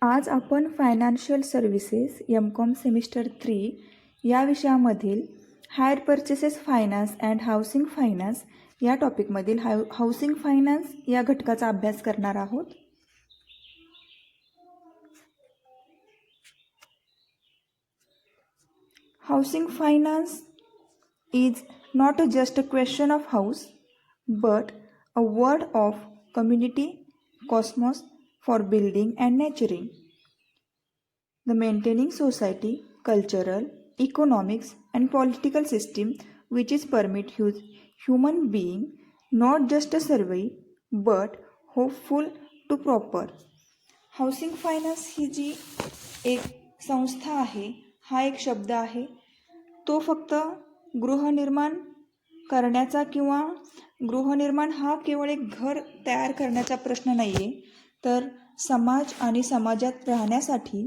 आज आपण financial services MCOM semester 3 या विषयामधील hire purchases finance and housing finance या टॉपिकमधील हाऊसिंग फायनान्स या घटकाचा अभ्यास करणार आहोत. Housing finance is not just a question of house but a word of community cosmos for building and nurturing the maintaining society, cultural, economics and political system which is permit human being not just a survey but hopeful to proper. Housing finance ही जी एक संस्था आहे, हा एक शब्द आहे, तो फक्त गृहनिर्माण करण्याचा किंवा गृहनिर्माण हा केवळ एक घर तयार करण्याचा प्रश्न नाही आहे, तर समाज आणि समाजात राहण्यासाठी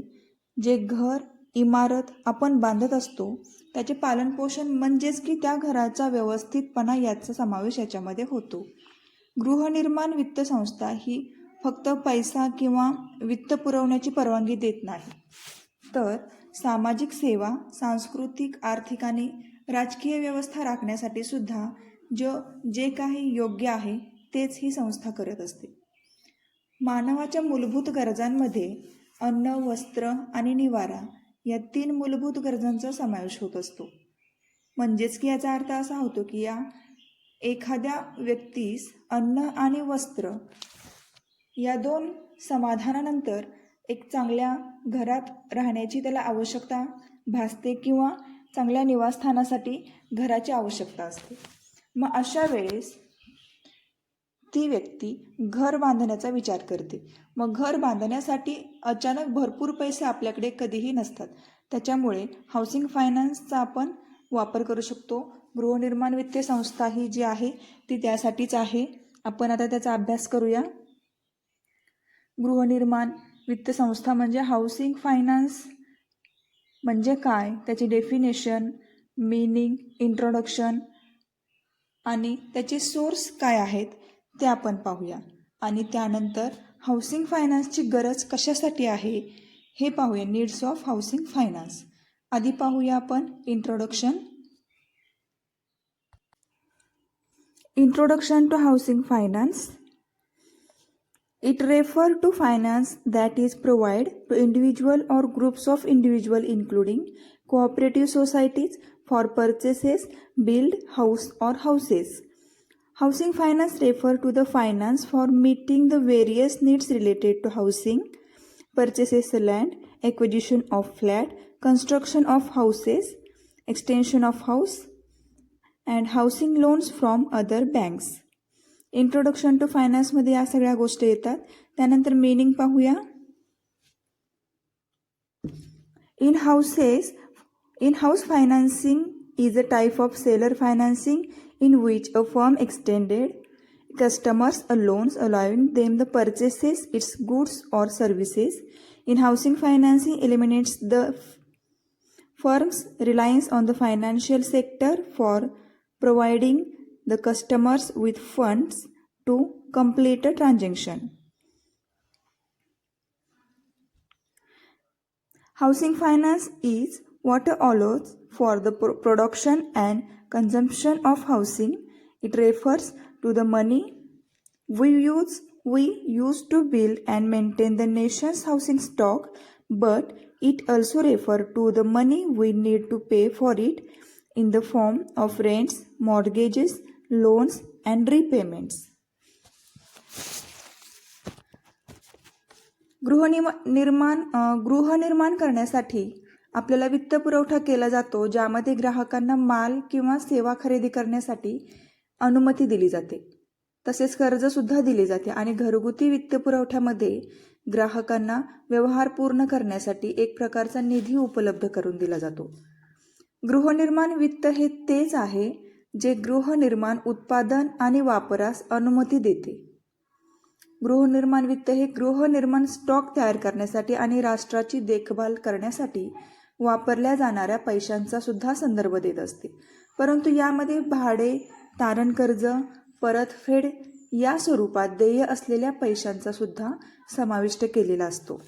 जे घर इमारत आपण बांधत असतो त्याचे पालनपोषण म्हणजेच की त्या घराचा व्यवस्थितपणा याचा समावेश याच्यामध्ये होतो. गृहनिर्माण वित्त संस्था ही फक्त पैसा किंवा वित्त पुरवण्याची परवानगी देत नाही, तर सामाजिक सेवा, सांस्कृतिक, आर्थिक आणि राजकीय व्यवस्था राखण्यासाठी सुद्धा जे काही योग्य आहे तेच ही संस्था करत असते. मानवाच्या मूलभूत गरजांमध्ये अन्न, वस्त्र आणि निवारा या 3 मूलभूत गरजांचा समावेश होत असतो. म्हणजेच की याचा अर्थ असा होतो की या एखाद्या व्यक्तीस अन्न आणि वस्त्र या 2 समाधानानंतर एक चांगल्या घरात राहण्याची त्याला आवश्यकता भासते किंवा चांगल्या निवासस्थानासाठी घराची आवश्यकता असते. मग अशा वेळेस ती व्यक्ती घर बांधण्याचा विचार करते. मग घर बांधण्यासाठी अचानक भरपूर पैसे आपल्याकडे कधीही नसतात. त्याच्यामुळे हाऊसिंग फायनान्सचा आपण वापर करू शकतो. गृहनिर्माण वित्तीय संस्था ही जी आहे ती त्यासाठीच आहे. आपण आता त्याचा अभ्यास करूया. गृहनिर्माण वित्त संस्था म्हणजे हाऊसिंग फायनान्स म्हणजे काय, त्याची डेफिनेशन, मीनिंग, इंट्रोडक्शन आणि त्याचे सोर्स काय आहेत ते आपण पाहूया. आणि त्यानंतर हाऊसिंग फायनान्सची गरज कशासाठी आहे हे पाहूया. Needs of housing finance. आधी पाहूया आपण introduction. Introduction to housing finance. It refers to finance that is provided to individual or groups of individual including cooperative societies for purchases, build house or houses. Housing finance refers to the finance for meeting the various needs related to housing, purchases of land, acquisition of flat, construction of houses, extension of house and housing loans from other banks. Introduction to फायनान्समध्ये या सगळ्या गोष्टी येतात. त्यानंतर meaning पाहूया. In house financing is a type of seller financing in which a firm extended customers a loans allowing them the purchases its goods or services. In housing financing eliminates the firm's reliance on the financial sector for providing the customers with funds to complete a transaction. Housing finance is what allows for the production and consumption of housing. It refers to the money we use to build and maintain the nation's housing stock, but it also refers to the money we need to pay for it in the form of rents, mortgages, loans and repayments. गृहनिर्माण करण्यासाठी आपल्याला वित्त पुरवठा केला जातो, ज्यामध्ये ग्राहकांना माल किंवा सेवा खरेदी करण्यासाठी अनुमती दिली जाते. तसेच कर्ज सुद्धा दिले जाते आणि घरगुती वित्त पुरवठ्यामध्ये ग्राहकांना व्यवहार पूर्ण करण्यासाठी एक प्रकारचा निधी उपलब्ध करून दिला जातो. गृहनिर्माण वित्त हे तेच आहे जे गृहनिर्माण उत्पादन आणि वापरास अनुमती देते. गृहनिर्माण वित्त हे गृहनिर्माण स्टॉक तयार करण्यासाठी आणि राष्ट्राची देखभाल करण्यासाठी वापरल्या जाणाऱ्या पैशांचा सुद्धा संदर्भ देत असते. परंतु यामध्ये भाडे, तारण कर्ज, परतफेड या स्वरूपात देय असलेल्या पैशांचा सुद्धा समाविष्ट केलेला असतो.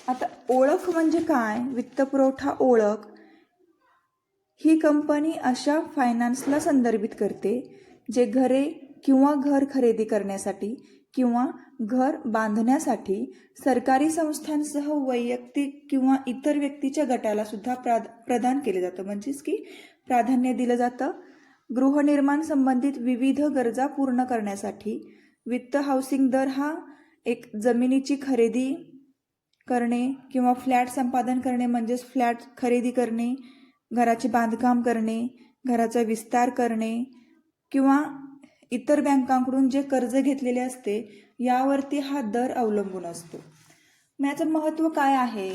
आता ओळख म्हणजे काय? वित्तपुरवठा ओळख ही कंपनी अशा फायनान्सला संदर्भित करते जे घरे किंवा घर खरेदी करण्यासाठी किंवा घर बांधण्यासाठी सरकारी संस्थांसह वैयक्तिक किंवा इतर व्यक्तीच्या गटाला सुद्धा प्रदान केले जातं, म्हणजेच की प्राधान्य दिलं जातं. गृहनिर्माण संबंधित विविध गरजा पूर्ण करण्यासाठी वित्त हाऊसिंग दर हा एक जमिनीची खरेदी करणे किंवा फ्लॅट संपादन करणे म्हणजेच फ्लॅट खरेदी करणे, घराचे बांधकाम करणे, घराचा विस्तार करणे किंवा इतर बँकांकडून जे कर्ज घेतलेले असते यावरती हा दर अवलंबून असतो. मग याचं महत्त्व काय आहे?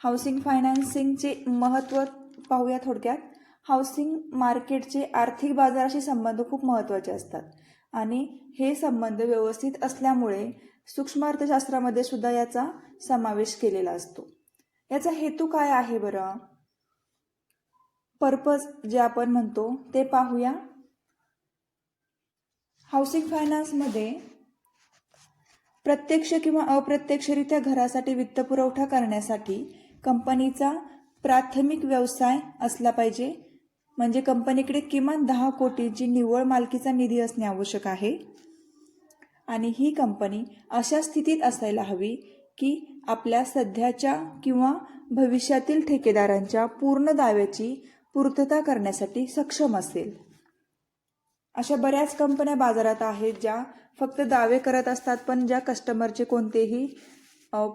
हाऊसिंग फायनान्सिंगचे महत्त्व पाहूया थोडक्यात. हाऊसिंग मार्केटचे आर्थिक बाजाराशी संबंध खूप महत्त्वाचे असतात आणि हे संबंध व्यवस्थित असल्यामुळे सूक्ष्म अर्थशास्त्रामध्ये सुद्धा याचा समावेश केलेला असतो. याचा हेतू काय आहे बरं? पर्पज जे आपण म्हणतो ते पाहूया. हाऊसिंग फायनान्समध्ये प्रत्यक्ष किंवा अप्रत्यक्षरित्या घरासाठी वित्तपुरवठा करण्यासाठी कंपनीचा प्राथमिक व्यवसाय असला पाहिजे, म्हणजे कंपनीकडे किमान 10 कोटींची निव्वळ मालकीचा निधी असणे आवश्यक आहे. आणि ही कंपनी अशा स्थितीत असायला हवी की आपल्या सध्याच्या किंवा भविष्यातील ठेकेदारांच्या पूर्ण दाव्याची पूर्तता करण्यासाठी सक्षम असेल. अशा बऱ्याच कंपन्या बाजारात आहेत ज्या फक्त दावे करत असतात पण ज्या कस्टमरचे कोणतेही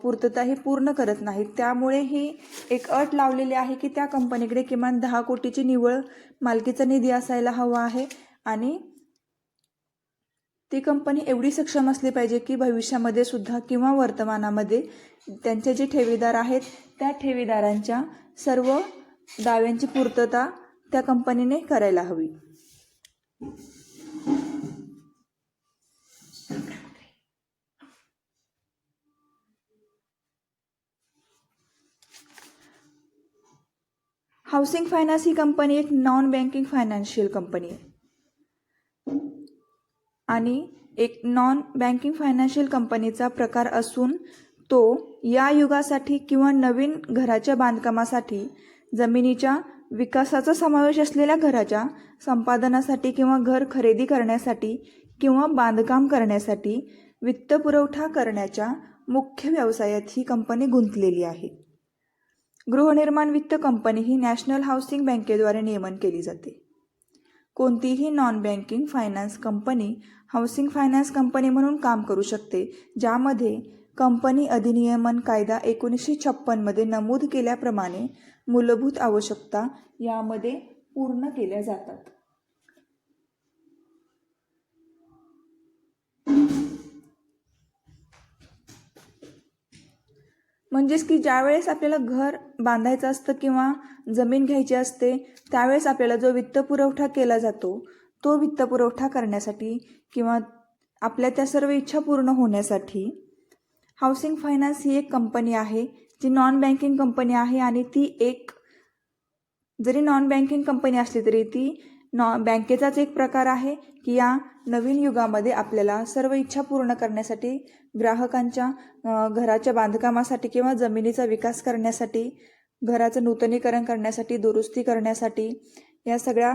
पूर्तताही पूर्ण करत नाहीत. त्यामुळे ही एक अट लावलेली आहे की त्या कंपनीकडे किमान 10 कोटीची निव्वळ मालकीचा निधी असायला हवा आहे आणि ती कंपनी एवढी सक्षम असली पाहिजे की भविष्यामध्ये सुद्धा किंवा वर्तमानामध्ये त्यांचे जे ठेवीदार आहेत त्या ठेवीदारांच्या सर्व दाव्यांची पूर्तता त्या कंपनीने करायला हवी. हाऊसिंग फायनान्स ही कंपनी एक नॉन बँकिंग फायनान्शियल कंपनी आहे आणि एक नॉन बँकिंग फायनान्शियल कंपनीचा प्रकार असून तो या युगासाठी किंवा नवीन घराच्या बांधकामासाठी, जमिनीच्या विकासाचा समावेश असलेल्या घराच्या संपादनासाठी किंवा घर खरेदी करण्यासाठी किंवा बांधकाम करण्यासाठी वित्तपुरवठा करण्याच्या मुख्य व्यवसायात ही कंपनी गुंतलेली आहे. गृहनिर्माण वित्त कंपनी ही नॅशनल हाऊसिंग बँकेद्वारे नियमन केली जाते. कोणतीही non banking finance company housing finance company म्हणून काम करू शकते, ज्यामध्ये कंपनी अधिनियमन कायदा 1956 मध्ये नमूद केल्याप्रमाणे मूलभूत आवश्यकता यामध्ये पूर्ण केल्या जातात. म्हणजेच की ज्यावेळेस आपल्याला घर बांधायचं असतं किंवा जमीन घ्यायची असते त्यावेळेस आपल्याला जो वित्तपुरवठा केला जातो तो वित्तपुरवठा करण्यासाठी किंवा आपल्या त्या सर्व इच्छा पूर्ण होण्यासाठी हाऊसिंग फायनान्स ही एक कंपनी आहे जी नॉन बँकिंग कंपनी आहे आणि ती एक जरी नॉन बँकिंग कंपनी असली तरी ती बँकेचाच एक प्रकार आहे की या नवीन युगामध्ये आपल्याला सर्व इच्छा पूर्ण करण्यासाठी, ग्राहकांच्या घराच्या बांधकामासाठी किंवा जमिनीचा विकास करण्यासाठी, घराचं नूतनीकरण करण्यासाठी, दुरुस्ती करण्यासाठी, या सगळ्या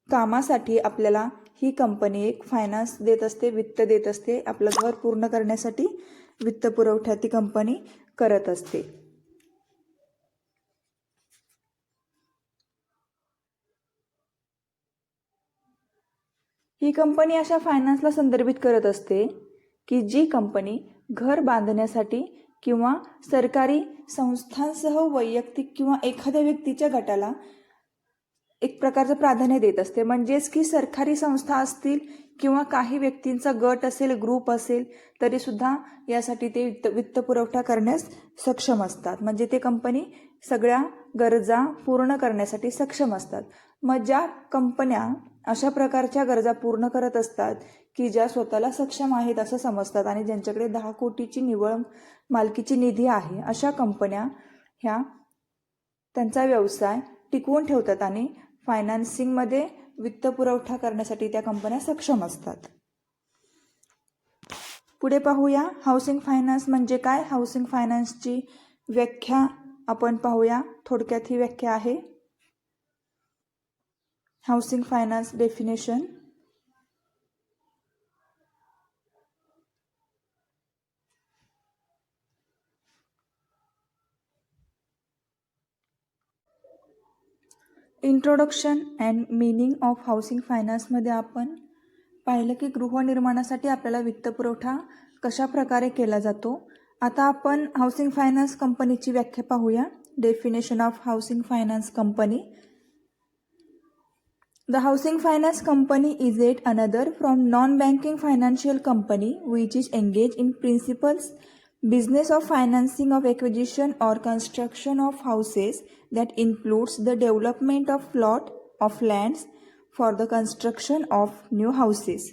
कामासाठी आपल्याला ही कंपनी एक फायनान्स देत असते, वित्त देत असते. आपलं घर पूर्ण करण्यासाठी वित्तपुरवठा ती कंपनी करत असते. ही कंपनी अशा फायनान्सला संदर्भित करत असते की जी कंपनी घर बांधण्यासाठी किंवा सरकारी संस्थांसह वैयक्तिक किंवा एखाद्या व्यक्तीच्या गटाला एक प्रकारचं प्राधान्य देत असते. म्हणजेच की सरकारी संस्था असतील किंवा काही व्यक्तींचा गट असेल, ग्रुप असेल, तरी सुद्धा यासाठी ते वित्तपुरवठा करण्यास सक्षम असतात. म्हणजे ते कंपनी सगळ्या गरजा पूर्ण करण्यासाठी सक्षम असतात. मग ज्या कंपन्या अशा प्रकारच्या गरजा पूर्ण करत असतात की ज्या स्वतःला सक्षम आहेत असं समजतात आणि ज्यांच्याकडे 10 कोटीची निव्वळ मालकीची निधी आहे, अशा कंपन्या ह्या त्यांचा व्यवसाय टिकवून ठेवतात आणि फायनान्सिंगमध्ये वित्तपुरवठा करण्यासाठी त्या कंपन्या सक्षम असतात. पुढे पाहूया हाऊसिंग फायनान्स म्हणजे काय. हाऊसिंग फायनान्सची व्याख्या आपण पाहूया. थोडक्यात ही व्याख्या आहे. Housing finance definition. Introduction and meaning of housing फायनान्समध्ये आपण पाहिलं की गृहनिर्माणासाठी आपल्याला वित्तपुरवठा कशा प्रकारे केला जातो. आता आपण हाऊसिंग फायनान्स कंपनीची व्याख्या पाहूया. Definition of housing finance company. The housing finance company is yet another from non-banking financial company which is engaged in principles business of financing of acquisition or construction of houses that includes the development of plot of lands for the construction of new houses.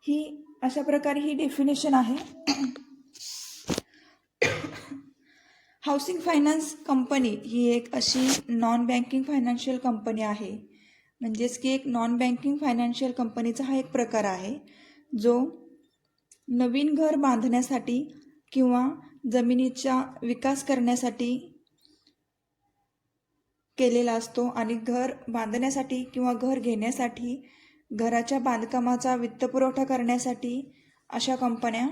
ही अशा प्रकारे ही definition आहे. Housing finance company ही एक अशी non banking financial company आहे. म्हणजेच की एक non banking financial कंपनीचा हा एक प्रकार आहे जो नवीन घर बांधण्यासाठी किंवा जमिनीचा विकास करण्यासाठी केलेला असतो आणि घर बांधण्यासाठी किंवा घर घेण्यासाठी घराच्या बांधकामाचा वित्तपुरवठा करण्यासाठी अशा कंपन्या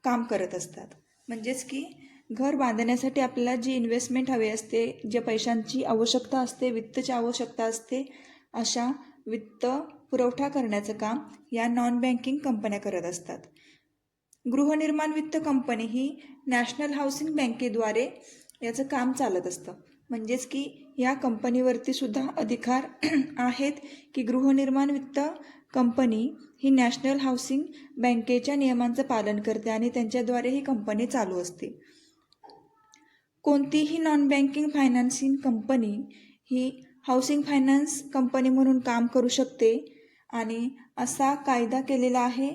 काम करत असतात. म्हणजेच की घर बांधण्यासाठी आपल्याला जी इन्व्हेस्टमेंट हवी असते, ज्या पैशांची आवश्यकता असते, वित्तची आवश्यकता असते, अशा वित्त पुरवठा करण्याचं काम या नॉन बँकिंग कंपन्या करत असतात. गृहनिर्माण वित्त कंपनी ही नॅशनल हाऊसिंग बँकेद्वारे याचं काम चालत असतं. म्हणजेच की या कंपनीवरती सुद्धा अधिकार आहेत की गृहनिर्माण वित्त कंपनी ही नॅशनल हाऊसिंग बँकेच्या नियमांचं पालन करते आणि त्यांच्याद्वारे ही कंपनी चालू असते. कोणतीही नॉन बँकिंग फायनान्सिंग कंपनी ही हाऊसिंग फायनान्स कंपनी म्हणून काम करू शकते आणि असा कायदा केलेला आहे,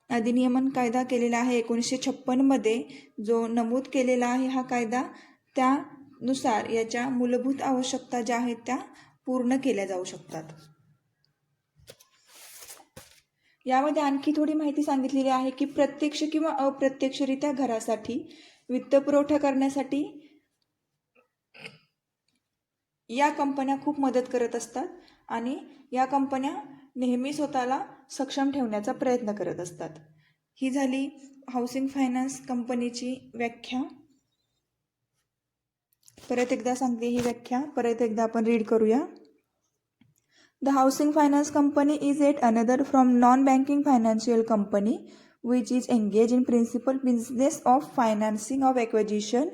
अधिनियमन कायदा केलेला आहे 1956 मध्ये जो नमूद केलेला आहे हा कायदा. त्यानुसार याच्या मूलभूत आवश्यकता ज्या आहेत त्या पूर्ण केल्या जाऊ शकतात. यामध्ये आणखी थोडी माहिती सांगितलेली आहे की प्रत्यक्ष किंवा अप्रत्यक्षरित्या घरासाठी वित्तपुरवठा करण्यासाठी या कंपन्या खूप मदत करत असतात आणि या कंपन्या नेहमी स्वतःला सक्षम ठेवण्याचा प्रयत्न करत असतात. ही झाली हाऊसिंग फायनान्स कंपनीची व्याख्या. परत एकदा सांगते ही व्याख्या, परत एकदा आपण रीड करूया. The housing finance company is at another from non banking financial company which is engaged in principal business of financing of acquisition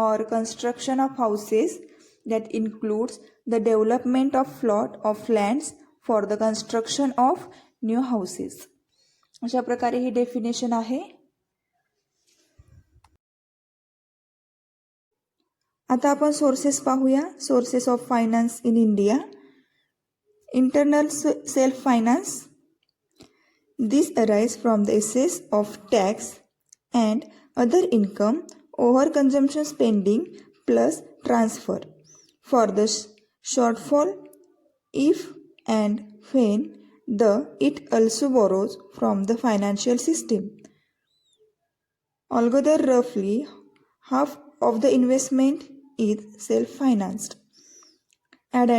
or construction of houses that includes the development of plot of lands for the construction of new houses. अशा प्रकारे ही definition आहे. आता आपण sources पाहूया. Sources of finance in India. Internal self finance. This arise from the excess of tax and other income over consumption spending plus transfer. For the shortfall, if and when it also borrows from the financial system. Altogether, roughly half of the investment is self-financed. An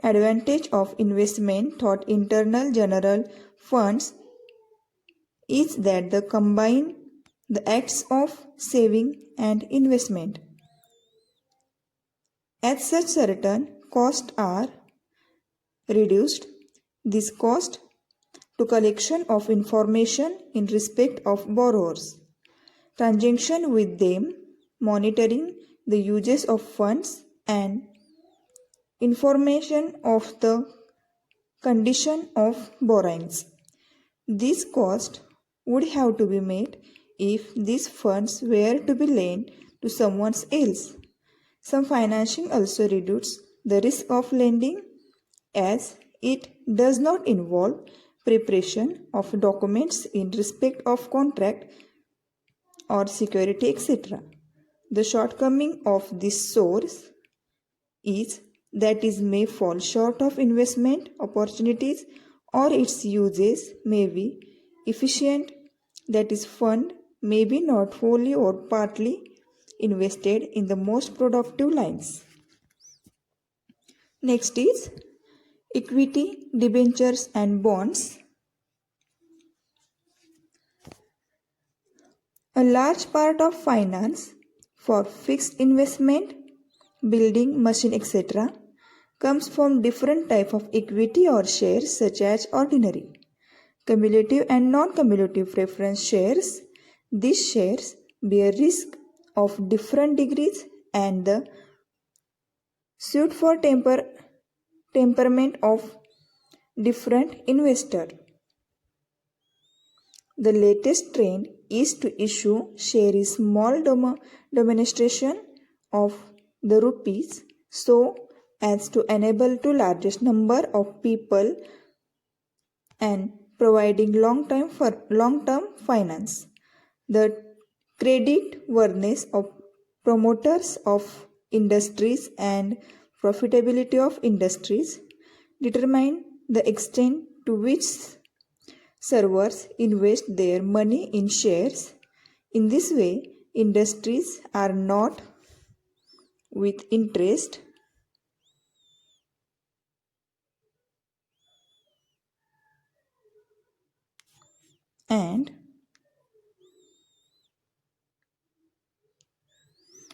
advantage of investment thought internal general funds is that they combine the acts of saving and investment. As such, certain costs are reduced. This cost to collection of information in respect of borrowers, transaction with them, monitoring the uses of funds and information of the condition of borrowings. This cost would have to be made if these funds were to be lent to someone else. Some financing also reduces the risk of lending as it does not involve preparation of documents in respect of contract or security, etc. The shortcoming of this source is that it may fall short of investment opportunities or its uses may be efficient, that is, fund may be not wholly or partly invested in the most productive lines. Next is equity, debentures and bonds. A large part of finance for fixed investment, building, machine, etc. comes from different type of equity or shares such as ordinary, cumulative and non-cumulative preference shares. These shares bear risk of different degrees and the suit for temperament of different investor. The latest trend is to issue share in small demonstration of the rupees so as to enable to largest number of people and providing long-term finance. The creditworthiness of promoters of industries and profitability of industries determine the extent to which servers invest their money in shares. In this way, industries are not with interest and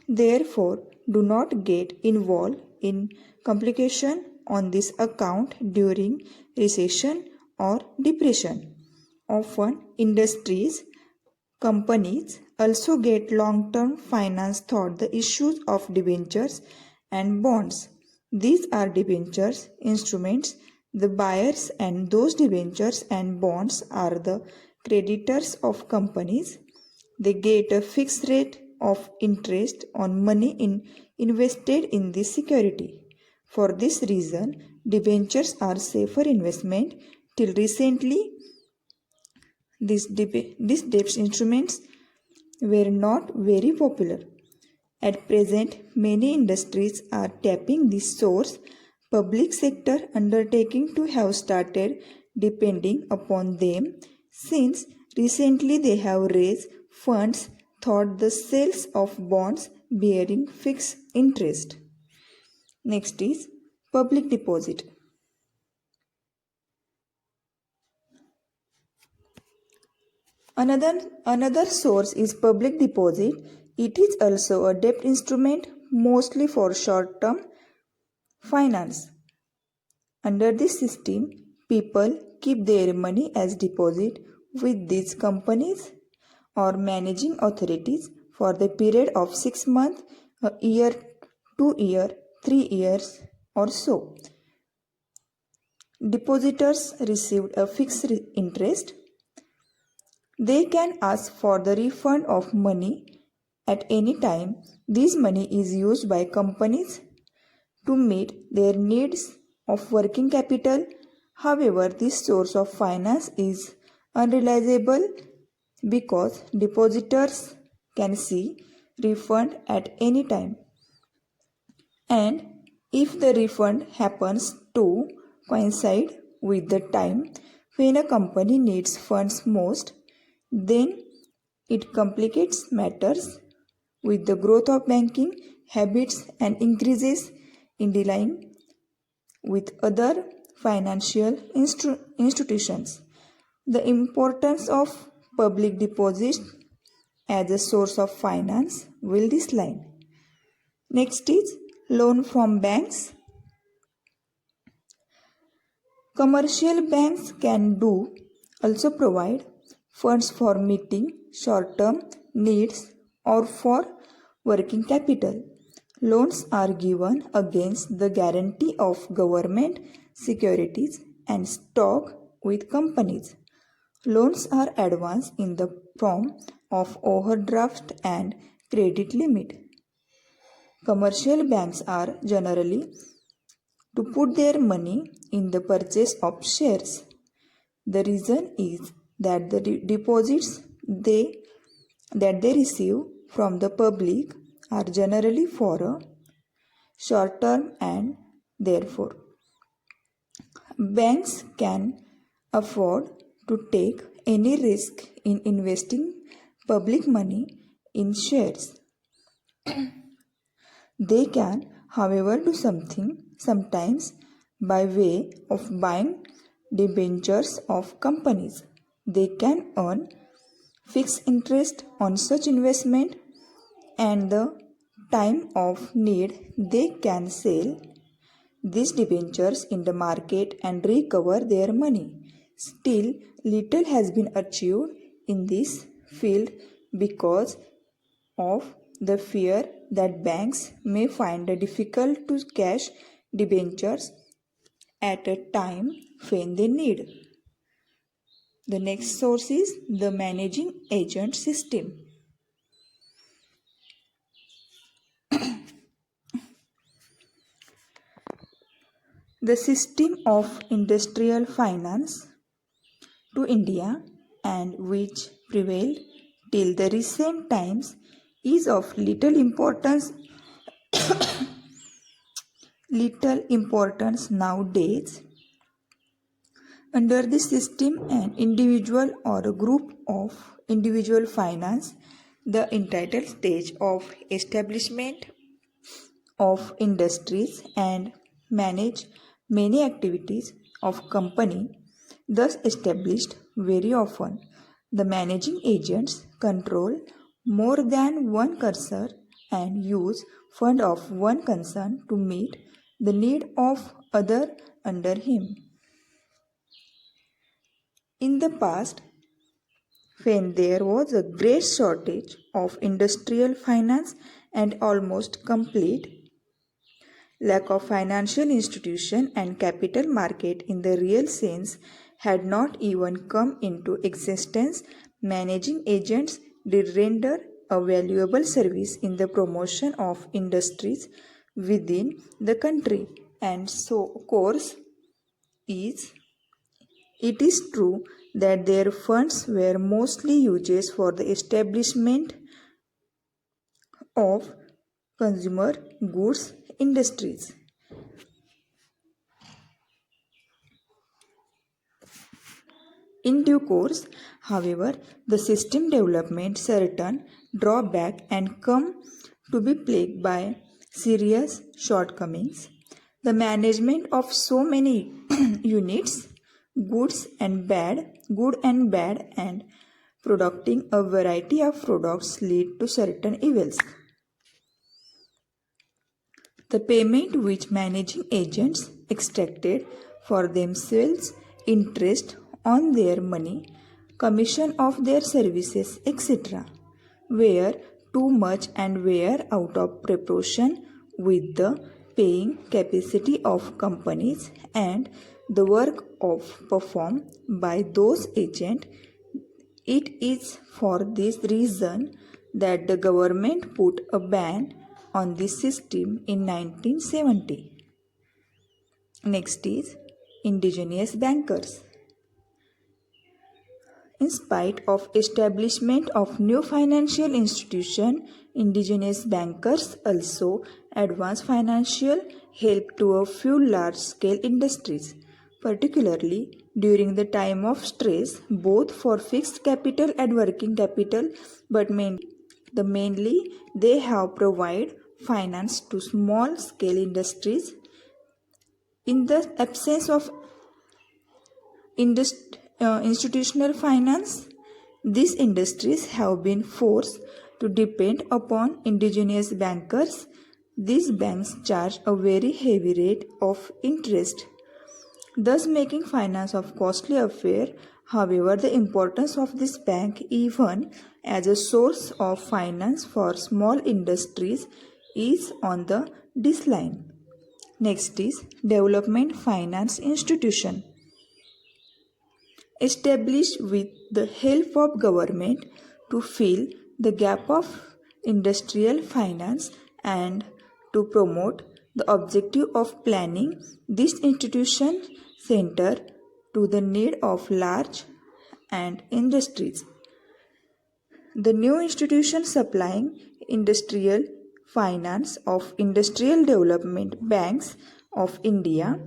therefore do not get involved in complication on this account during recession or depression. Often industries, companies also get long-term finance through the issues of debentures and bonds. These are debentures instruments. The buyers and those debentures and bonds are the creditors of companies. They get a fixed rate of interest on money invested in this security. For this reason, debentures are safer investment. Till recently, these debt instruments were not very popular. At present, many industries are tapping this source. Public sector undertaking to have started depending upon them since recently they have raised funds through the sales of bonds bearing fixed interest. Next is public deposit. Another source is public deposit. It is also a debt instrument mostly for short-term finance. Under this system, people keep their money as deposit with these companies or managing authorities for the period of 6 months, a year, 2 years, 3 years or so. Depositors received a fixed interest. They can ask for the refund of money at any time. This money is used by companies to meet their needs of working capital. However, this source of finance is unreliable because depositors can see refund at any time. And if the refund happens to coincide with the time when a company needs funds most, then it complicates matters with the growth of banking habits and increases in dealing with other financial institutions. The importance of public deposits as a source of finance will decline. Next is loan from banks. Commercial banks can also provide funds for meeting short-term needs or for working capital. Loans are given against the guarantee of government securities and stock with companies. Loans are advanced in the form of overdraft and credit limit. Commercial banks are generally to put their money in the purchase of shares. The reason is that the deposits that they receive from the public are generally for a short term and therefore banks can afford to take any risk in investing public money in shares. They can, however, do something sometimes by way of buying debentures of companies. They can earn fixed interest on such investment, and the time of need they can sell these debentures in the market and recover their money. Still, little has been achieved in this field because of the fear that banks may find it difficult to cash debentures at a time when they need. The next source is the managing agent system. The system of industrial finance to India and which prevailed till the recent times is of little importance nowadays. Under this system, an individual or a group of individual finance the entitled stage of establishment of industries and manage many activities of company thus established. Very often the managing agents control more than one cursor and use fund of one concern to meet the need of other under him. In the past, when there was a great shortage of industrial finance and almost complete lack of financial institution and capital market in the real sense had not even come into existence, managing agents did render a valuable service in the promotion of industries within the country. And so, course is it is true that their funds were mostly used for the establishment of consumer goods industries. In due course, however, the system developed certain drawbacks and come to be plagued by serious shortcomings. The management of so many units, good and bad, and producing a variety of products lead to certain evils. The payment which managing agents extracted for themselves, interest on their money, commission of their services, etc., were too much and were out of proportion with the paying capacity of companies and the work of performed by those agents. It is for this reason that the government put a ban on this system in 1970. Next is indigenous bankers. In spite of establishment of new financial institution, indigenous bankers also advance financial help to a few large-scale industries, particularly during the time of stress, both for fixed capital and working capital, but mainly they have provided finance to small-scale industries. In the absence of institutional finance, these industries have been forced to depend upon indigenous bankers. These banks charge a very heavy rate of interest, thus making finance a costly affair. However, the importance of this bank, even as a source of finance for small industries, is on the decline. Next is development finance institution. Established with the help of government to fill the gap of industrial finance and to promote the objective of planning, this institution center to the need of large and industries. The new institution supplying industrial finance of Industrial Development Banks of India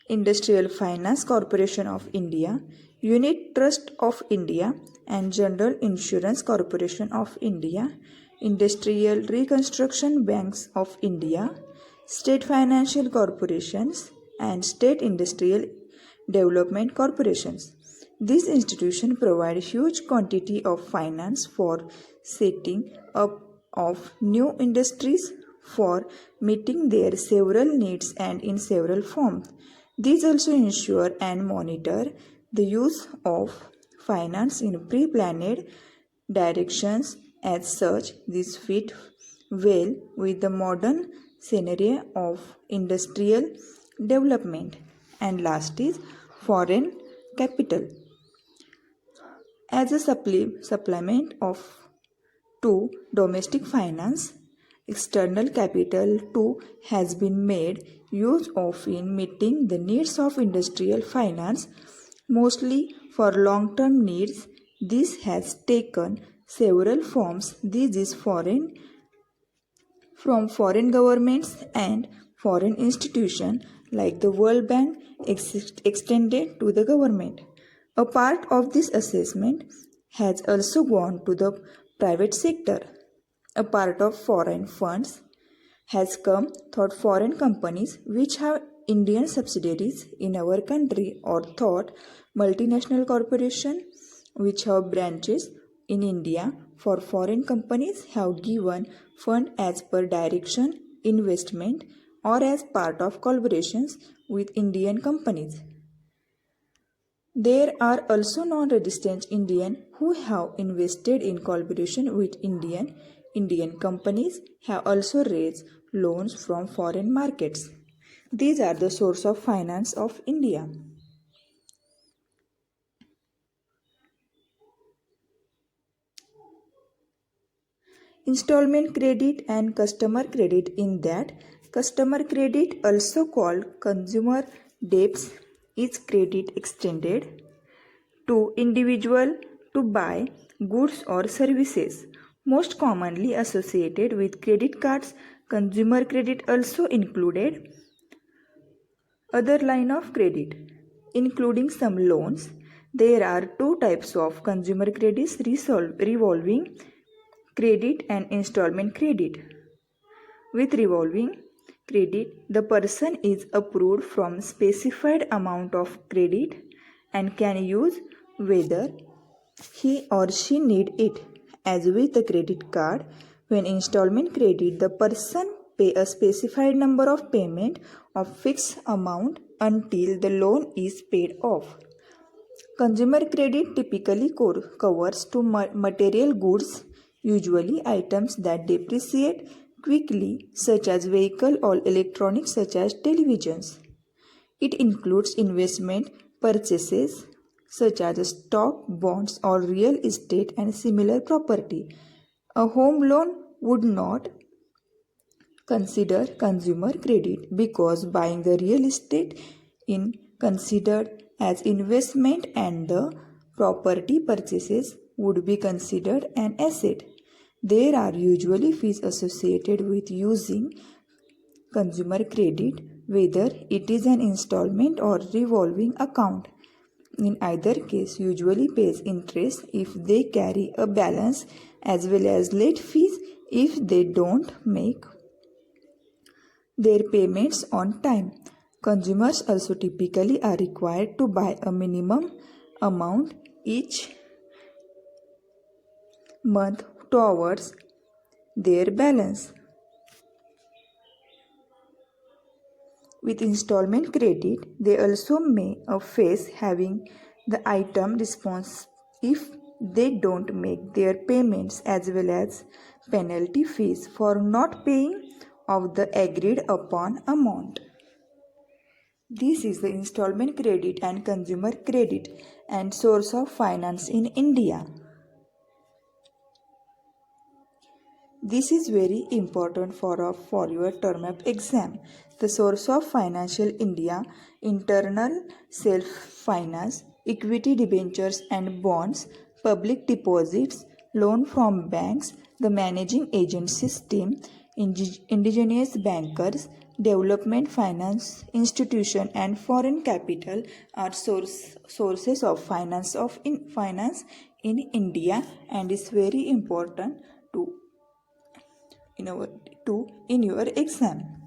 Industrial Finance Corporation of India, Unit Trust of India, and General Insurance Corporation of India, Industrial Reconstruction Banks of India, State Financial Corporations, and State Industrial Development Corporations. These institutions provide huge quantity of finance for setting up of new industries for meeting their several needs and in several forms. These also ensure and monitor the use of finance in pre-planned directions. As such, this fit well with the modern scenario of industrial development. And last is foreign capital. As a supplement to domestic finance, external capital too has been made use of in meeting the needs of industrial finance, mostly for long-term needs. This has taken several forms. This is from foreign governments and foreign institutions like the World Bank extended to the government. A part of this assessment has also gone to the private sector. A part of foreign funds has come through foreign companies which have Indian subsidiaries in our country, or thought multinational corporations which have branches in India. For foreign companies have given fund as per direction investment or as part of collaborations with Indian companies. There are also non-resident Indians who have invested in collaboration with Indian companies have also raised loans from foreign markets. These are the source of finance of India. Installment credit and customer credit. In that, customer credit, also called consumer debts, is credit extended to individual to buy goods or services. Most commonly associated with credit cards, consumer credit also included other line of credit, including some loans. There are two types of consumer credits: revolving credit and installment credit. With revolving credit, the person is approved from specified amount of credit and can use whether he or she need it. As with the credit card, when installment credit, the person pay a specified number of payment of fixed amount until the loan is paid off. Consumer credit typically covers to material goods, usually items that depreciate quickly, such as vehicle or electronics such as televisions. It includes investment purchases such as stock, bonds, or real estate and similar property. A home loan would not consider consumer credit because buying the real estate is considered as investment and the property purchases would be considered an asset. There are usually fees associated with using consumer credit, whether it is an installment or revolving account. In either case, usually pays interest if they carry a balance, as well as late fees if they don't make their payments on time. Consumers also typically are required to buy a minimum amount each month towards their balance. With installment credit, they also may face having the item response if they don't make their payments, as well as penalty fees for not paying of the agreed upon amount. This is the installment credit and consumer credit and source of finance in India. This is very important for your term of exam. The source of financial India: internal self-finance, equity debentures and bonds, public deposits, loan from banks, the managing agent system, indigenous bankers, Development finance institution and foreign capital are sources of finance in India, and is very important to in our to in your exam.